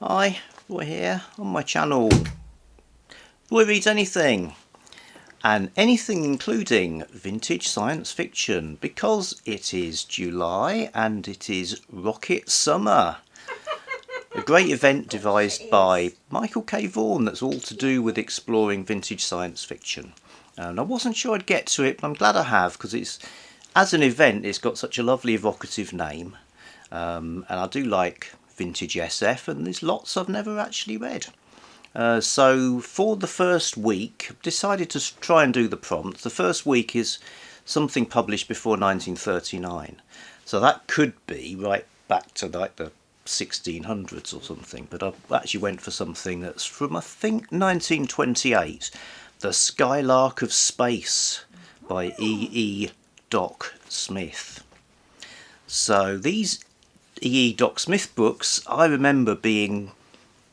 Hi, Roy here on my channel. Roy Reads Anything, and anything including vintage science fiction, because it is July and it is Rocket Summer. A great event devised by Michael K. Vaughan that's all to do with exploring vintage science fiction. And I wasn't sure I'd get to it, but I'm glad I have, because as an event it's got such a lovely evocative name. And I do like vintage SF, and there's lots I've never actually read. So for the first week, I've decided to try and do the prompt. The first week is something published before 1939. So that could be right back to like the 1600s or something. But I actually went for something that's from, I think, 1928. The Skylark of Space by E. Doc Smith. So these E. Doc Smith books, I remember being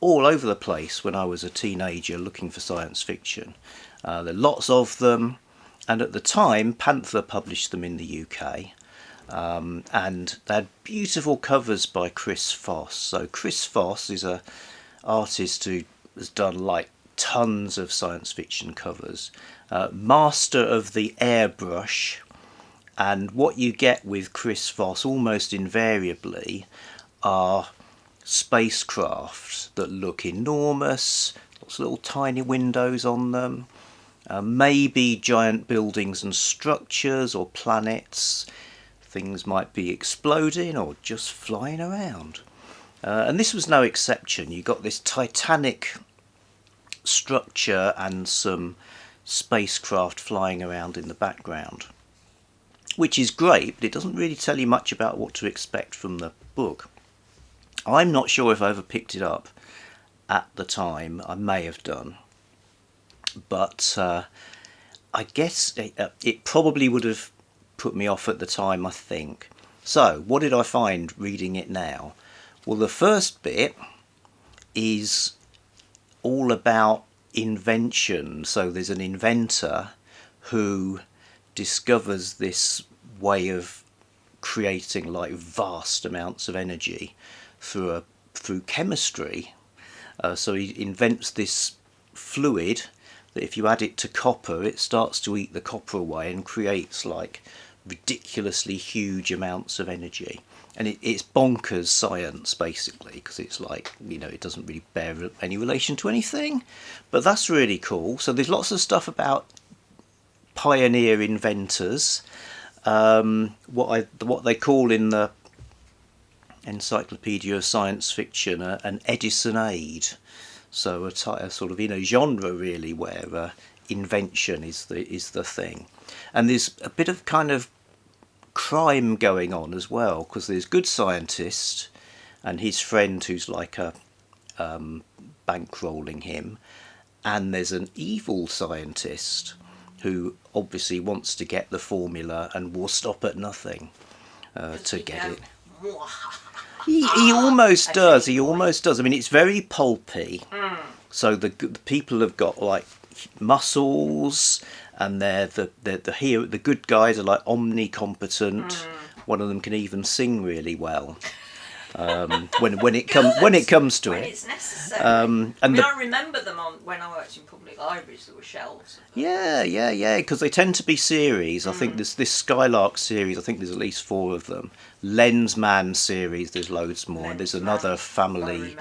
all over the place when I was a teenager looking for science fiction. There are lots of them, and at the time Panther published them in the UK, and they had beautiful covers by Chris Foss. So Chris Foss is an artist who has done like tons of science fiction covers, master of the airbrush. And what you get with Chris Foss almost invariably are spacecraft that look enormous, lots of little tiny windows on them, maybe giant buildings and structures or planets. Things might be exploding or just flying around. And this was no exception. You got this titanic structure and some spacecraft flying around in the background, which is great, but it doesn't really tell you much about what to expect from the book. I'm not sure if I ever picked it up at the time. I may have done, but I guess it probably would have put me off at the time, I think. So what did I find reading it now? Well, the first bit is all about invention. So there's an inventor who discovers this way of creating like vast amounts of energy through chemistry. So he invents this fluid that if you add it to copper, it starts to eat the copper away and creates like ridiculously huge amounts of energy. And it's bonkers science basically, because it's like, you know, it doesn't really bear any relation to anything, but that's really cool. So there's lots of stuff about pioneer inventors, what they call in the Encyclopedia of Science Fiction an Edison Age. So a sort of, you know, genre really where invention is the thing. And there's a bit of kind of crime going on as well, because there's good scientist and his friend who's like a bankrolling him, and there's an evil scientist who obviously wants to get the formula and will stop at nothing to get it. He almost does. He almost does. I mean, it's very pulpy. So the people have got like muscles, and they're the hero. The good guys are like omnicompetent. One of them can even sing really well. When it comes to it, it's necessary. I remember them when I worked in public libraries. There were shelves. Yeah. Because they tend to be series. I think there's this Skylark series. I think there's at least 4 of them. Lensman series. There's loads more. And there's another family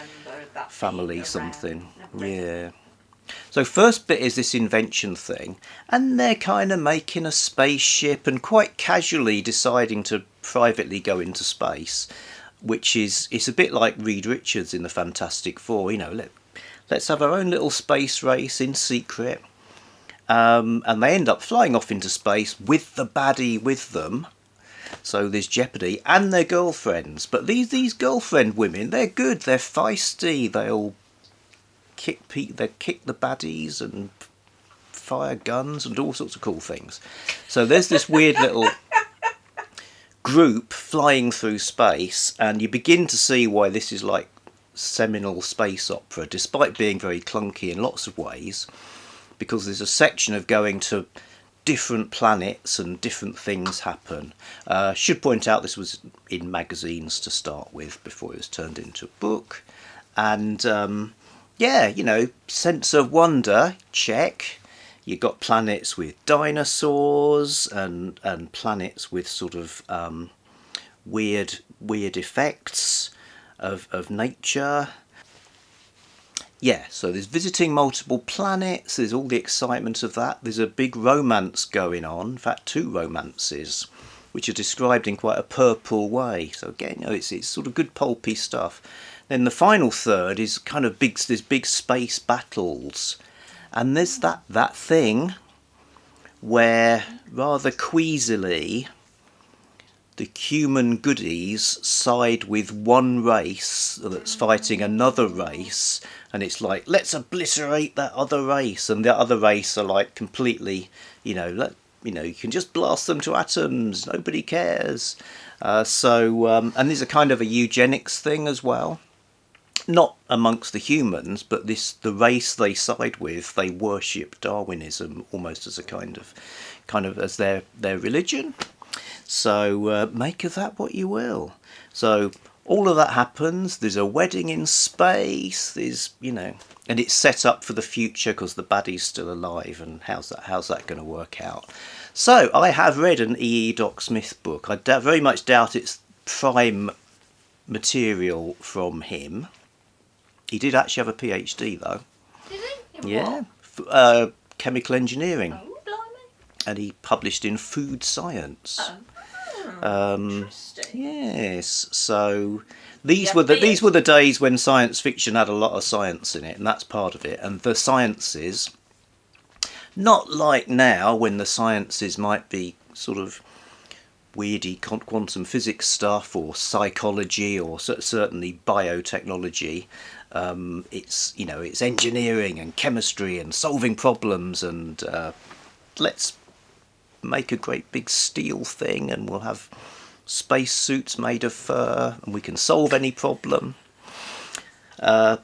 something. Yeah. So first bit is this invention thing, and they're kind of making a spaceship and quite casually deciding to privately go into space. Which is, it's a bit like Reed Richards in the Fantastic Four, you know, let's have our own little space race in secret. And they end up flying off into space with the baddie with them. So there's jeopardy, and their girlfriends. But these girlfriend women, they're good, they're feisty, they'll kick the baddies and fire guns and all sorts of cool things. So there's this weird little group flying through space, and you begin to see why this is like seminal space opera, despite being very clunky in lots of ways, because there's a section of going to different planets and different things happen. Should point out this was in magazines to start with before it was turned into a book, And yeah, you know, sense of wonder, check. You've got planets with dinosaurs and planets with sort of weird effects of nature. Yeah, so there's visiting multiple planets, there's all the excitement of that. There's a big romance going on, in fact 2 romances, which are described in quite a purple way. So again, you know, it's sort of good pulpy stuff. Then the final third is kind of there's big space battles. And there's that thing where rather queasily the human goodies side with one race that's fighting another race, and it's like, let's obliterate that other race, and the other race are like completely, you know, you can just blast them to atoms, nobody cares. And there's a kind of a eugenics thing as well, not amongst the humans, but the race they side with, they worship Darwinism almost as a kind of as their religion. So make of that what you will. So all of that happens. There's a wedding in space. There's, you know, and it's set up for the future because the baddie's still alive. And how's that going to work out? So I have read an E.E. Doc Smith book. I very much doubt it's prime material from him. He did actually have a PhD though. Did he? Yeah, chemical engineering. Oh, blimey. And he published in Food Science. Interesting. Yes, so these were the days when science fiction had a lot of science in it, and that's part of it. And the sciences, not like now when the sciences might be sort of weirdy quantum physics stuff or psychology or certainly biotechnology. It's, you know, it's engineering and chemistry and solving problems, and let's make a great big steel thing and we'll have space suits made of fur and we can solve any problem.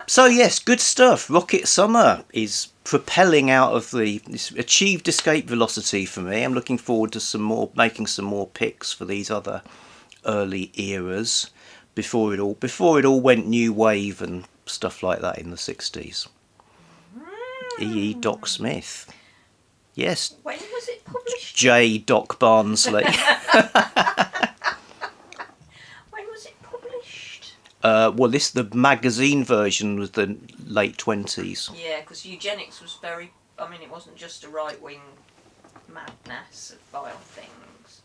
So yes, good stuff. Rocket Summer is propelling out of this achieved escape velocity for me. I'm looking forward to making some more picks for these other early eras before it all went new wave and stuff like that in the 60s. E.E. Doc Smith. Yes. When was it published? J. Doc Barnsley. When was it published? Well, the magazine version was the late 20s. Yeah, because eugenics was very... I mean, it wasn't just a right-wing madness of vile things.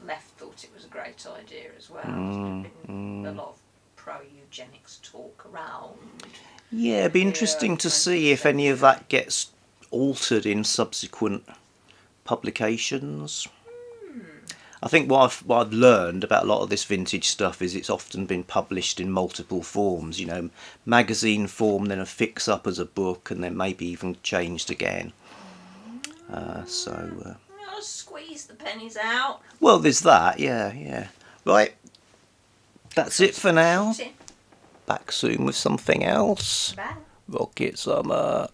Left thought it was a great idea as well. There's been a lot of pro-eugenics talk around. Yeah, it'd be interesting to see if any of that gets altered in subsequent publications. I think what I've learned about a lot of this vintage stuff is it's often been published in multiple forms, you know, magazine form, then a fix up as a book, and then maybe even changed again. Squeeze the pennies out. Well, there's that, yeah. Right, that's it for now. Back soon with something else. Bye. Rocket Summer.